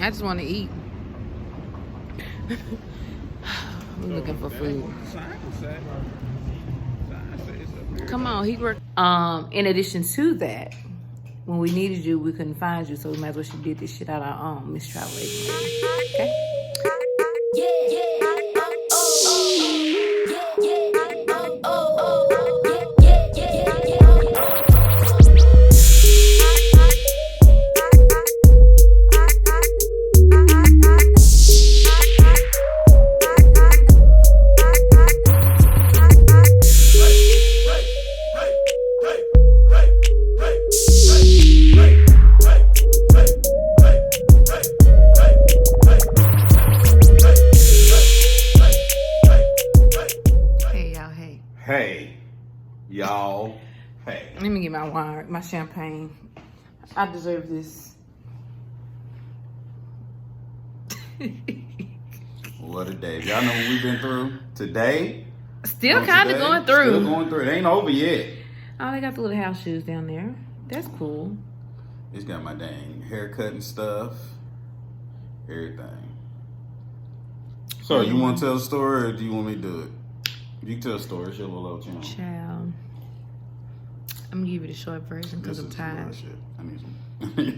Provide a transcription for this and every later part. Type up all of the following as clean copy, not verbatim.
I just want to eat. We're looking for food. Come on, he worked. In addition to that, when we needed you, we couldn't find you, so we might as well she did this shit out our own, Miss Travel Agency. Okay? Let me get my wine, my champagne. I deserve this. What a day. Y'all know what we've been through today? Still kind of going through. Still going through. It ain't over yet. Oh, they got the little house shoes down there. That's cool. It's got my dang haircut and stuff. Everything. So, you want to tell a story or do you want me to do it? You can tell a story. It's your little channel. Child. I'm gonna give you the short version because I'm tired. I need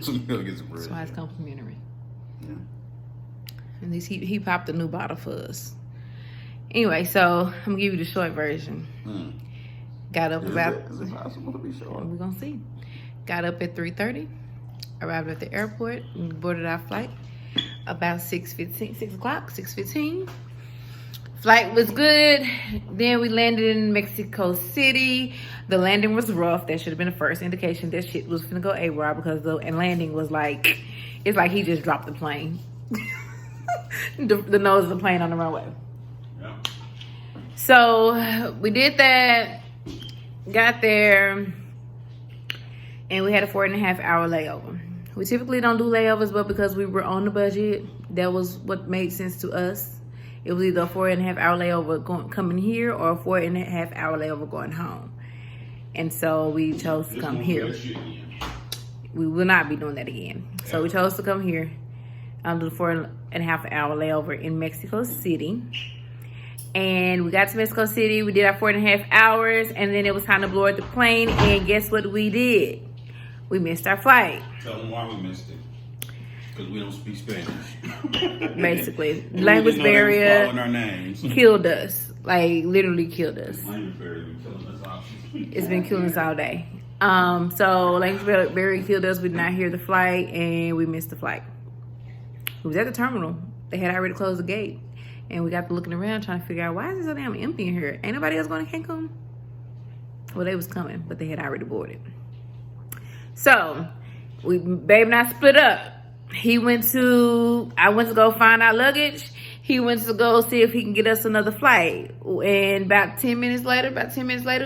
some milk, get some bread. That's why it's complimentary. Yeah. At least he popped a new bottle for us. Anyway, so I'm gonna give you the short version. Got up Is it possible to be short? We're gonna see. Got up at 3:30. Arrived at the airport and boarded our flight about 6:15. Flight was good. Then we landed in Mexico City. The landing was rough. That should have been the first indication that shit was gonna go AWOL because the landing was like, it's like he just dropped the plane. the nose of the plane on the runway. Yeah. So we did that, got there, and we had a 4.5 hour layover. We typically don't do layovers, but because we were on the budget, that was what made sense to us. It was either a 4.5 hour layover coming here or a 4.5 hour layover going home. And so we chose to come here. We will not be doing that again. So we chose to come here do the 4.5 hour layover in Mexico City. And we got to Mexico City. We did our 4.5 hours. And then it was time to board the plane. And guess what we did? We missed our flight. Tell them why we missed it. Because we don't speak Spanish. Basically. Language barrier killed us. Like, literally killed us. Language barrier been killing us all. It's been killing us all day. So language barrier killed us. We did not hear the flight, and we missed the flight. We was at the terminal. They had already closed the gate. And we got to looking around trying to figure out, why is it so damn empty in here? Ain't nobody else going to Cancun? Well, they was coming, but they had already boarded. So, Babe and I split up. I went to go find our luggage. He went to go see if he can get us another flight. And about 10 minutes later,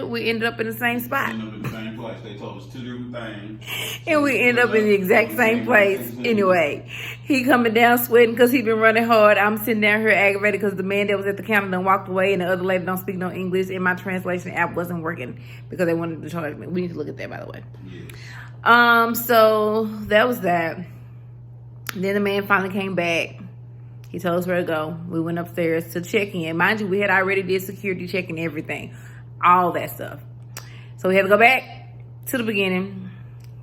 we ended up in the same spot. We ended up in the same place. They told us 2 different things. And we ended up in the exact same place. Anyway, he coming down sweating because he been running hard. I'm sitting down here aggravated because the man that was at the counter done walked away and the other lady don't speak no English. And my translation app wasn't working because they wanted to charge me. We need to look at that, by the way. Yes. So that was that. Then the man finally came back. He told us where to go. We went upstairs to check in. Mind you, we had already did security check and everything. All that stuff. So we had to go back to the beginning.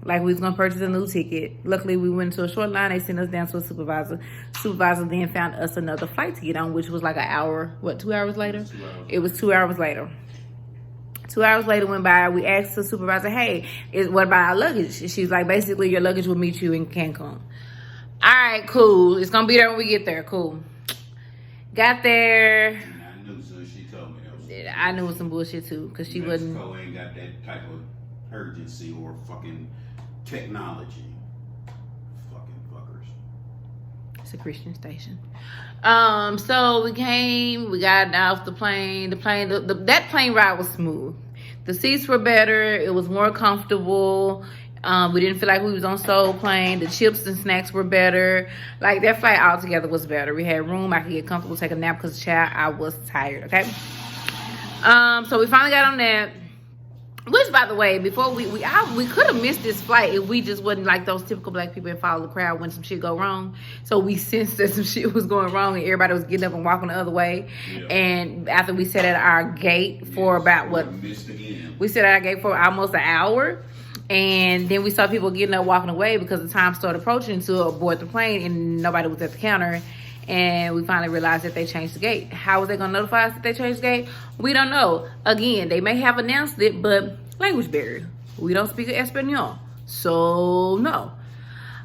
Like we was going to purchase a new ticket. Luckily, we went to a short line. They sent us down to a supervisor. Supervisor then found us another flight to get on, which was like an hour. What, 2 hours later? 2 hours. It was 2 hours later. 2 hours later went by. We asked the supervisor, hey, what about our luggage? She's like, basically, your luggage will meet you in Cancun. All right, cool. It's going to be there when we get there. Cool. Got there. And I knew, so she told me. I knew it was some bullshit, too, because she wasn't. Mexico ain't got that type of urgency or fucking technology. Fucking fuckers. It's a Christian station. So we got off the plane. That plane ride was smooth. The seats were better. It was more comfortable. We didn't feel like we was on Soul Plane. The chips and snacks were better. Like, that flight altogether was better. We had room. I could get comfortable, take a nap because, child, I was tired, okay? So we finally got on that. Which, by the way, before we could have missed this flight if we just wasn't like those typical black people and follow the crowd when some shit go wrong. So we sensed that some shit was going wrong and everybody was getting up and walking the other way. Yeah. And after we sat at our gate for about we sat at our gate for almost an hour. And then we saw people getting up, walking away because the time started approaching to aboard the plane and nobody was at the counter. And we finally realized that they changed the gate. How was they going to notify us that they changed the gate? We don't know. Again, they may have announced it, but language barrier. We don't speak Espanol. So, no.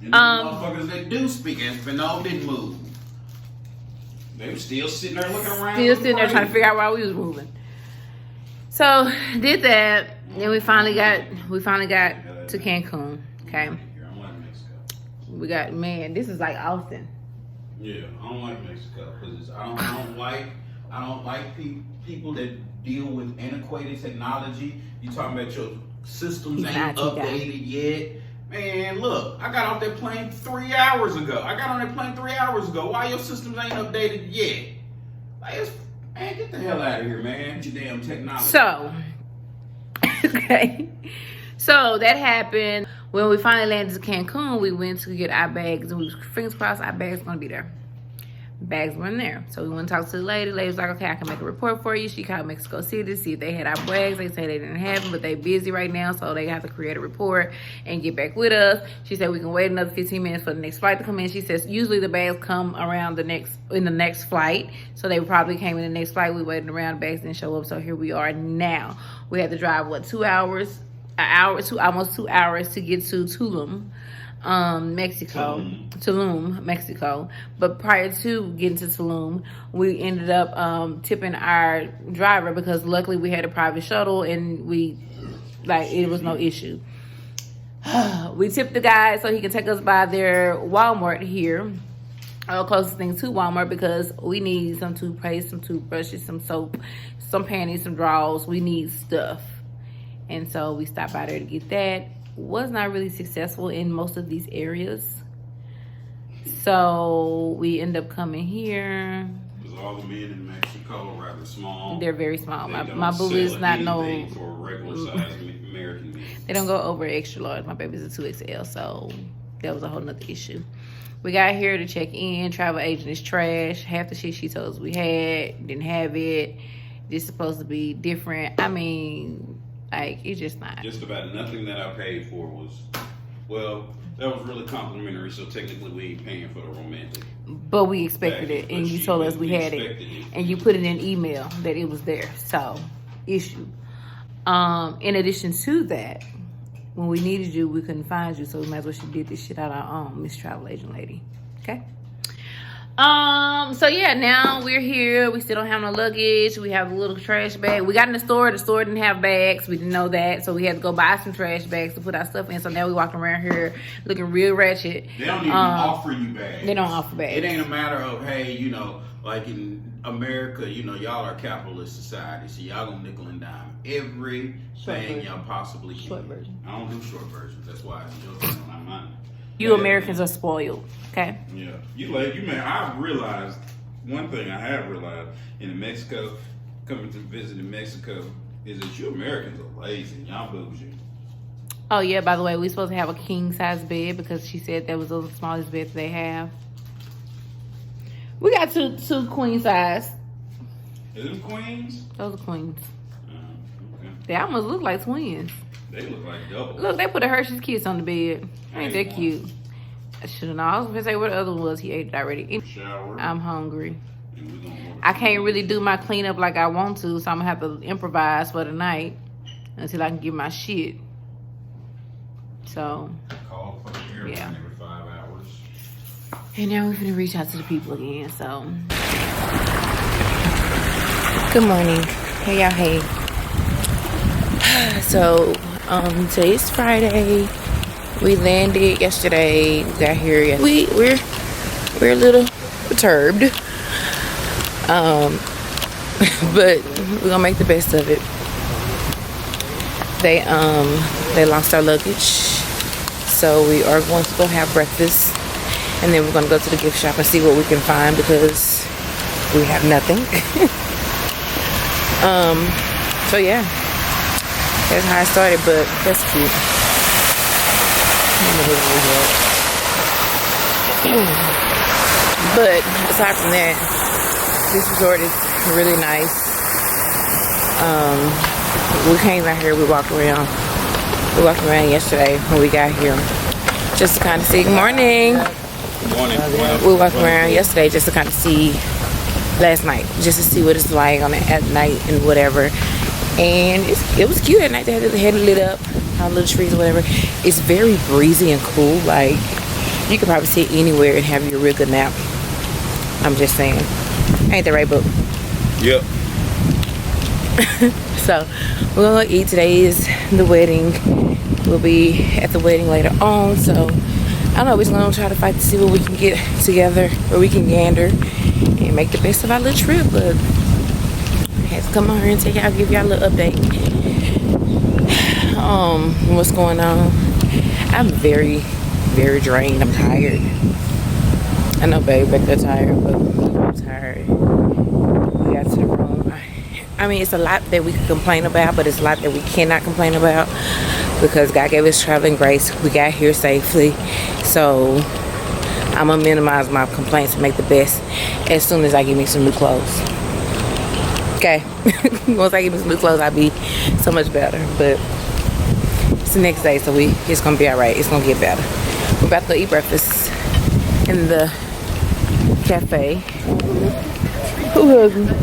And the motherfuckers that do speak Espanol didn't move. They were still sitting there looking around. Still sitting there trying to figure out why we was moving. So, did that. Then we finally got to Cancun. Okay. We got, man, this is like Austin. Yeah, I don't like Mexico because I don't like people that deal with antiquated technology. You talking about your systems ain't updated yet? Man, look, I got off that plane 3 hours ago. Why your systems ain't updated yet? Like, man, get the hell out of here, man. Your damn technology. So, okay. So that happened. When we finally landed in Cancun, we went to get our bags, and we was fingers crossed our bags were gonna be there. Bags weren't there. So we went to talk to the lady. The lady was like, okay, I can make a report for you. She called Mexico City to see if they had our bags. They say they didn't have them, but they busy right now, so they have to create a report and get back with us. She said we can wait another 15 minutes for the next flight to come in. She says usually the bags come around in the next flight. So they probably came in the next flight. We waited around, the bags didn't show up. So here we are now. We had to drive, what, 2 hours? Almost 2 hours to get to Tulum, Mexico. But prior to getting to Tulum, we ended up tipping our driver because luckily we had a private shuttle and it was no issue. We tipped the guy so he can take us by their Walmart here, our closest thing to Walmart, because we need some toothpaste, some toothbrushes, some soap, some panties, some drawers. We need stuff. And so we stopped by there to get that. Was not really successful in most of these areas. So we end up coming here. Because all the men in Mexico are rather small. They're very small. My boo is not no for a regular size American man. They don't go over extra large. My baby's a 2XL, so that was a whole nother issue. We got here to check in. Travel agent is trash. Half the shit she told us we had, didn't have it. This is supposed to be different. I mean, like, it's just not. Just about nothing that I paid for was, well, that was really complimentary, so technically we ain't paying for the romantic. But we expected it, and you told us we had it. And you put it in email that it was there. So, issue. In addition to that, when we needed you, we couldn't find you, so we might as well she did this shit out our own, Miss Travel Agent Lady. Okay? So yeah, now we're here. We still don't have no luggage. We have a little trash bag. We got in the store. The store didn't have bags. We didn't know that. So we had to go buy some trash bags to put our stuff in. So now we walking around here looking real ratchet. They don't even offer you bags. They don't offer bags. It ain't a matter of, hey, you know, like in America, you know, y'all are capitalist society. So y'all gonna nickel and dime everything y'all possibly can. Short version. I don't do short versions. That's why I'm joking on my mind. You Americans are spoiled, okay? Yeah. I've realized, one thing I have realized in Mexico, coming to visit in Mexico, is that you Americans are lazy. Y'all bougie. Oh, yeah, by the way, we're supposed to have a king-size bed because she said that was the smallest beds they have. We got two queen size. Is them queens? Those are queens. Okay. They almost look like twins. They look like doubles. Look, they put a Hershey's Kiss on the bed. Ain't that cute? I should have known. I was going to say what the other one was. He ate it already. Shower. I'm hungry. I can't really do my cleanup like I want to, so I'm going to have to improvise for the night until I can get my shit. So, Call for the airline every 5 hours. And now we're going to reach out to the people again, so. Good morning. Hey, y'all. Hey. So, today's Friday. We landed yesterday. We got here yesterday. We're a little perturbed. But we're gonna make the best of it. They lost our luggage. So we are going to go have breakfast. And then we're gonna go to the gift shop and see what we can find because we have nothing. So yeah. That's how I started, but that's cute. But aside from that, this resort is really nice. We came out here, we walked around. We walked around yesterday when we got here. Just to kind of see. Good morning. Good morning. We walked around yesterday just to kind of see, last night, just to see what it's like on at night and whatever. And it was cute at night. They had it lit up, all little trees or whatever. It's very breezy and cool. Like, you could probably sit anywhere and have your real good nap. I'm just saying. Ain't that right, Book? Yep. So, we're going to eat. Today is the wedding. We'll be at the wedding later on. So, I don't know. We're just going to try to fight to see what we can get together, where we can gander and make the best of our little trip. But I had to come on here and give y'all a little update. What's going on? I'm very, very drained. I'm tired. I know babe back there tired, but I'm tired. We got to the room. I mean, it's a lot that we can complain about, but it's a lot that we cannot complain about because God gave us traveling grace. We got here safely. So I'm gonna minimize my complaints and make the best as soon as I get me some new clothes. Okay. Once I get me some new clothes, I'll be so much better. But it's the next day, so it's gonna be all right. It's gonna get better. We're about to go eat breakfast in the cafe. Who hugged me?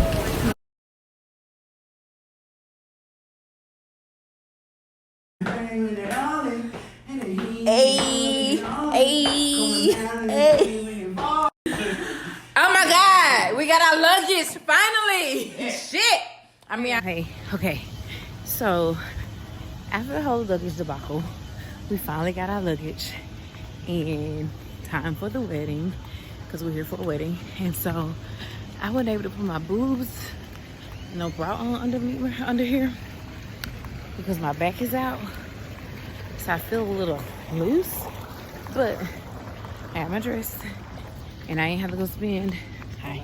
Hey. Oh my God, we got our luggage finally. Shit. I mean, hey, okay. So after the whole luggage debacle, we finally got our luggage and time for the wedding because we're here for a wedding. And so I wasn't able to put my boobs, no bra on under here because my back is out. So I feel a little loose, but I have my dress and I ain't have to go spend, I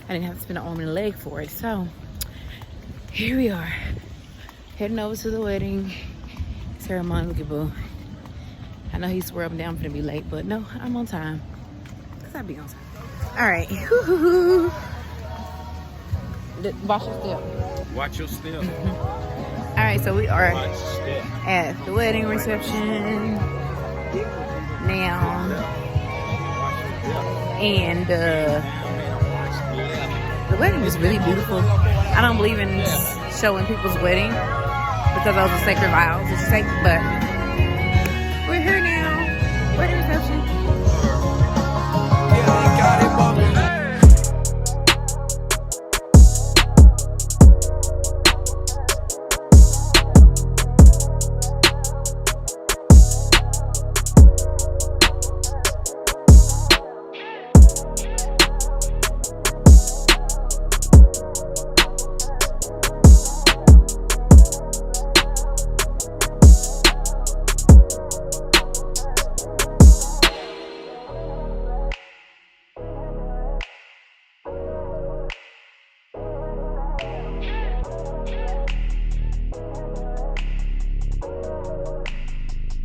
didn't have to spend an arm and a leg for it. So here we are, heading over to the wedding ceremony. Look at Boo. I know he swear up and down I'm gonna be late, but no, I'm on time. Cause I be on time. All right. Watch your step. Watch your step. All right, so we are at the wedding reception now, and the wedding is really beautiful. I don't believe in showing people's wedding because those are sacred vows that you take, but we're here now. Wedding reception.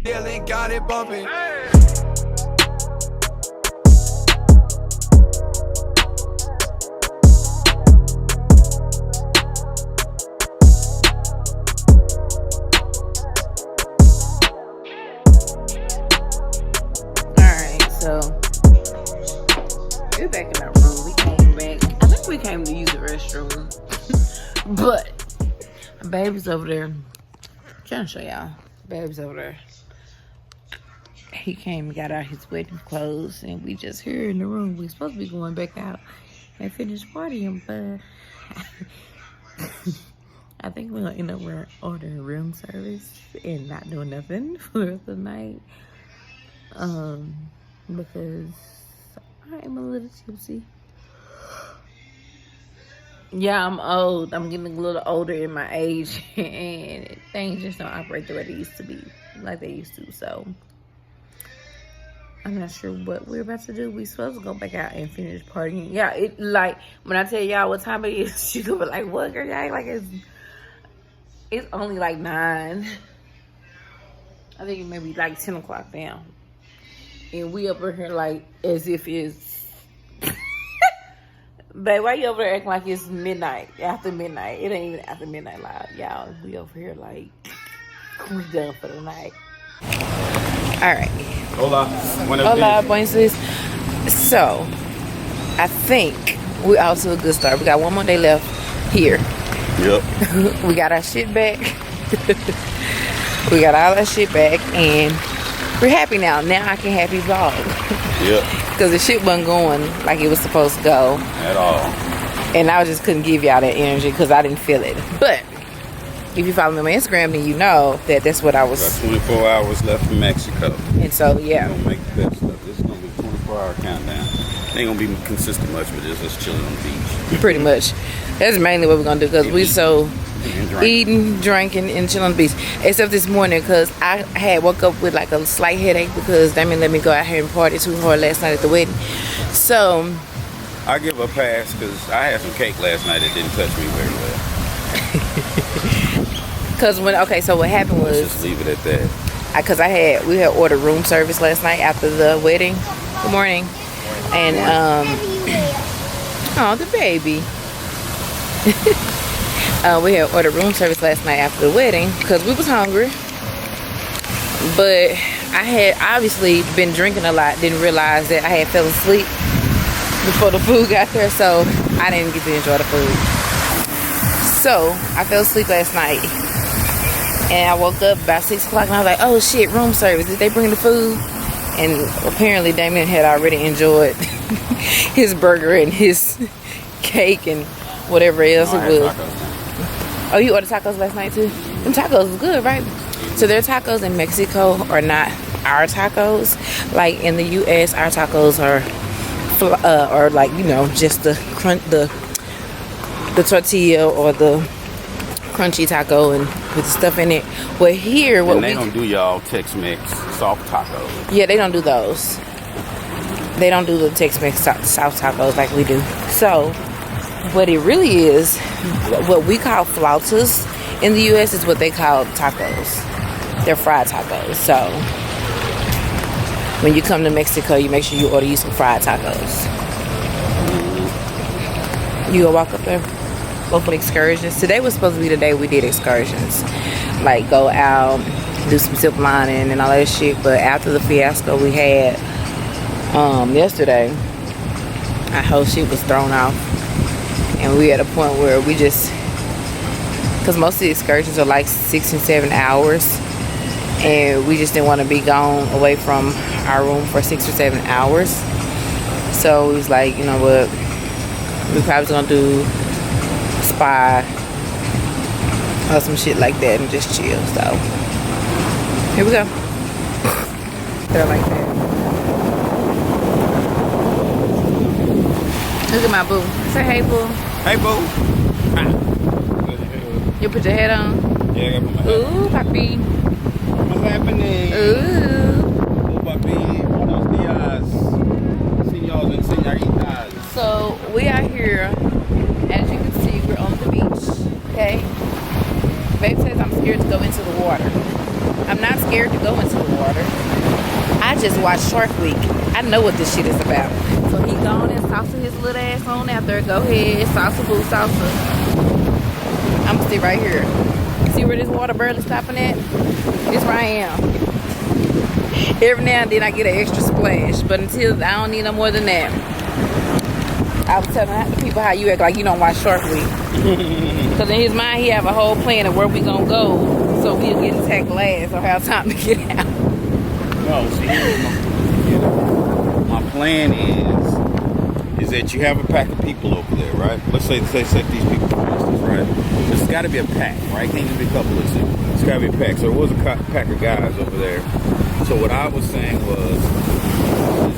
Dylan got it bumping. Alright, so we're back in our room. We came back. I think we came to use the restroom. But my baby's over there. I'm trying to show y'all. Baby's over there. He came and got out his wedding clothes, and we just here in the room. We're supposed to be going back out and finish partying, but I think we're gonna end up ordering room service and not doing nothing for the rest of the night. Because I am a little tipsy. Yeah, I'm old. I'm getting a little older in my age, and things just don't operate the way they used to be, like they used to. So I'm not sure what we're about to do. We supposed to go back out and finish partying. Yeah, it like when I tell y'all what time it is, she gonna be like, "What, girl? You act like it's It's only like 9. I think it may be like 10 o'clock now. And we up in here like as if it's... Babe, why you over there acting like it's midnight? After midnight. It ain't even after midnight live. Y'all, we over here like... We done for the night. Alright. Hola. Hola, buenos. So, I think we're out to a good start. We got one more day left here. Yep. We got our shit back. We got all our shit back, and we're happy now. Now I can happy vlog. Yep. Because the shit wasn't going like it was supposed to go. At all. And I just couldn't give y'all that energy because I didn't feel it. But if you follow me on my Instagram, then you know that that's what I was. Got 24 hours left in Mexico. And so, yeah. We're gonna make the best of it. This is gonna be a 24-hour countdown. Ain't gonna be consistent much, but just us chilling on the beach. Pretty much. That's mainly what we're gonna do because we so eating, drinking, and chilling on the beach. Except this morning because I had woke up with like a slight headache because Damien let me go out here and party too hard last night at the wedding. So I give a pass because I had some cake last night that didn't touch me very well. Because so what happened was, let's just leave it at that. Because we had ordered room service last night after the wedding. Good morning. And oh, the baby. We had ordered room service last night after the wedding because we was hungry. But I had obviously been drinking a lot. Didn't realize that I had fell asleep before the food got there, so I didn't get to enjoy the food. So I fell asleep last night. And I woke up about 6 o'clock and I was like, oh shit, room service. Did they bring the food? And apparently Damien had already enjoyed his burger and his cake and whatever else it was. Oh, you ordered tacos last night too? Them tacos was good, right? So their tacos in Mexico are not our tacos. Like in the US, our tacos are like, you know, just the tortilla or the crunchy taco and with the stuff in it. But here, what they don't do y'all Tex-Mex soft tacos. Yeah, they don't do those. They don't do the Tex-Mex soft tacos like we do. So, what it really is, what we call flautas in the U.S. is what they call tacos. They're fried tacos. So, when you come to Mexico, you make sure you order you some fried tacos. You gonna walk up there? Go for excursions. Today was supposed to be the day we did excursions, like go out, do some zip lining and all that shit. But after the fiasco we had yesterday, our whole shit was thrown off, and we at a point where we just, because most of the excursions are like 6 and 7 hours, and we just didn't want to be gone away from our room for 6 or 7 hours. So we was like, you know what, we probably gonna do spa or some shit like that and just chill. So here we go. They're like that. Look at my boo. Say hey, boo. Hey, boo. You put your head on? Yeah, I got my head on. Ooh, papi. What's happening? Ooh. Papi. Buenos días. Señores and señoritas. So we are here. As you can see, we're on the beach, okay? Babe says I'm scared to go into the water. I'm not scared to go into the water. I just watched Shark Week. I know what this shit is about. So he gone and salsa his little ass on out there. Go ahead, salsa boo, salsa. I'm gonna sit right here. See where this water barely stopping at? This where I am. Every now and then I get an extra splash, but until I don't need no more than that. I was telling the people how you act like you don't watch Shark Week. Because in his mind, he have a whole plan of where we gonna go so we'll get attacked last or have time to get out. No, see, my plan is that you have a pack of people over there, right? Let's say set these people for instance, right? There's got to be a pack, right? Can't just be a couple of them. It's got to be a pack. So there was a pack of guys over there. So what I was saying is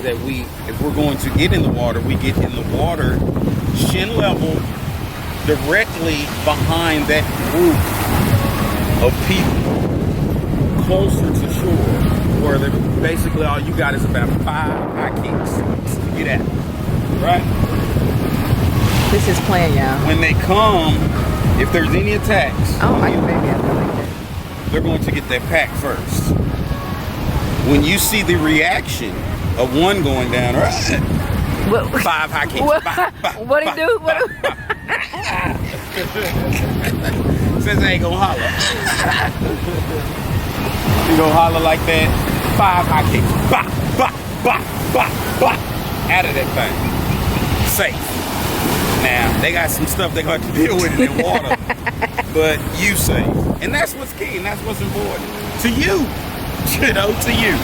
that if we're going to get in the water, we get in the water shin level directly behind that group of people closer to shore, where basically all you got is about 5 high kicks to get out, right? This is playing, y'all. When they come, If there's any attacks, I don't like the baby after like that. they're going to get that pack first. When you see the reaction of one going down, right? What? 5 high kicks. What? What he do? What? Says I ain't gonna holler. You gonna holler like that? 5 high kicks. Bah, bah, bah, bah, bah. Out of that thing. Safe. Now, they got some stuff they're gonna have to deal with in their water. But you safe. And that's what's key, and that's what's important. To you. You know, to you.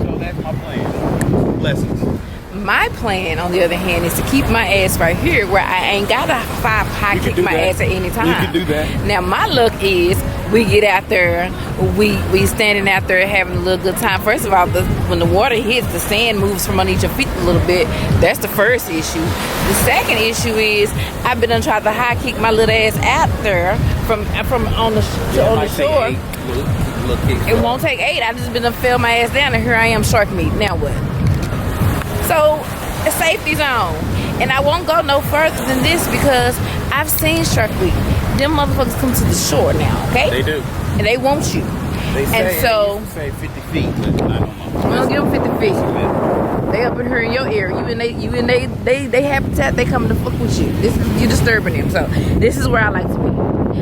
So that's my plan. Blessings. My plan, on the other hand, is to keep my ass right here where I ain't gotta high kick my ass at any time. You can do that. Now my luck is we get out there, we standing out there having a little good time. First of all, when the water hits, the sand moves from underneath your feet a little bit. That's the first issue. The second issue is I've been trying to high kick my little ass out there from on the shore. It won't take 8. I just been to fell my ass down, and here I am, shark meat. Now what? So, the safety zone. And I won't go no further than this because I've seen Shark Week. Them motherfuckers come to the shore now, okay? They do. And they want you. They say, and so, they say 50 feet, but I don't know. I'm gonna give them 50 feet. They up in here in your area. You in they habitat, they coming to fuck with you. You disturbing them. So, this is where I like to be.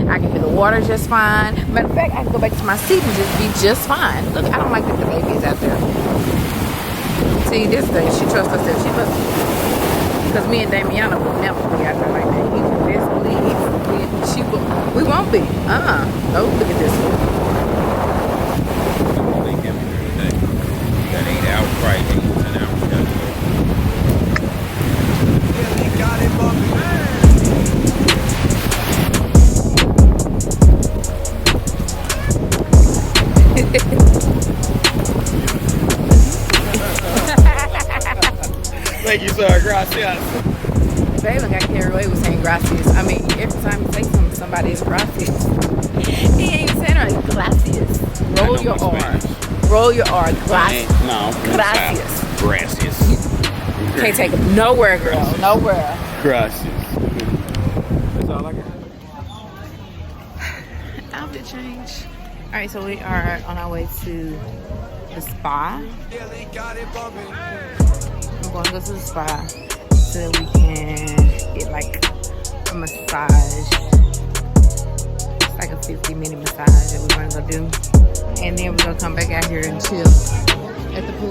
I can feel the water just fine. Matter of fact, I can go back to my seat and just be just fine. Look, I don't like that the babies out there. See, this thing, she trusts herself. She must, because me and Damiana would never be out there like that. You can best believe we won't be. Oh, look at this one. They came in here today. Got 8 hours, probably 8 to 10 hours. Yeah, they got it bumping. Thank you, sir. Gracias. Baby got carried away with saying gracias. I mean, every time you say something to somebody, it's gracias. He ain't even saying it right. Gracias. Roll your R. Roll your R. Gracias. No. Gracias. Gracias. Can't take it nowhere, girl. Nowhere. Gracias. That's all I got. Outfit change. All right, so we are on our way to the spa. Yeah, they got it bumping. I'm going to go to the spa so that we can get like a massage. It's like a 50-minute massage that we're going to go do. And then we're going to come back out here and chill at the pool.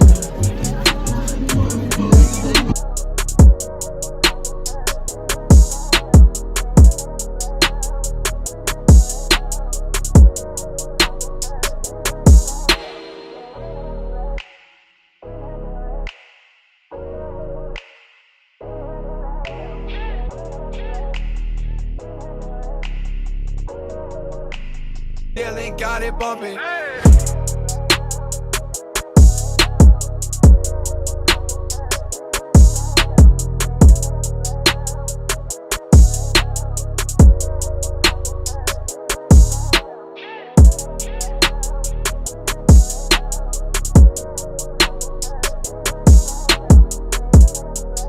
Yeah, they got it bumping.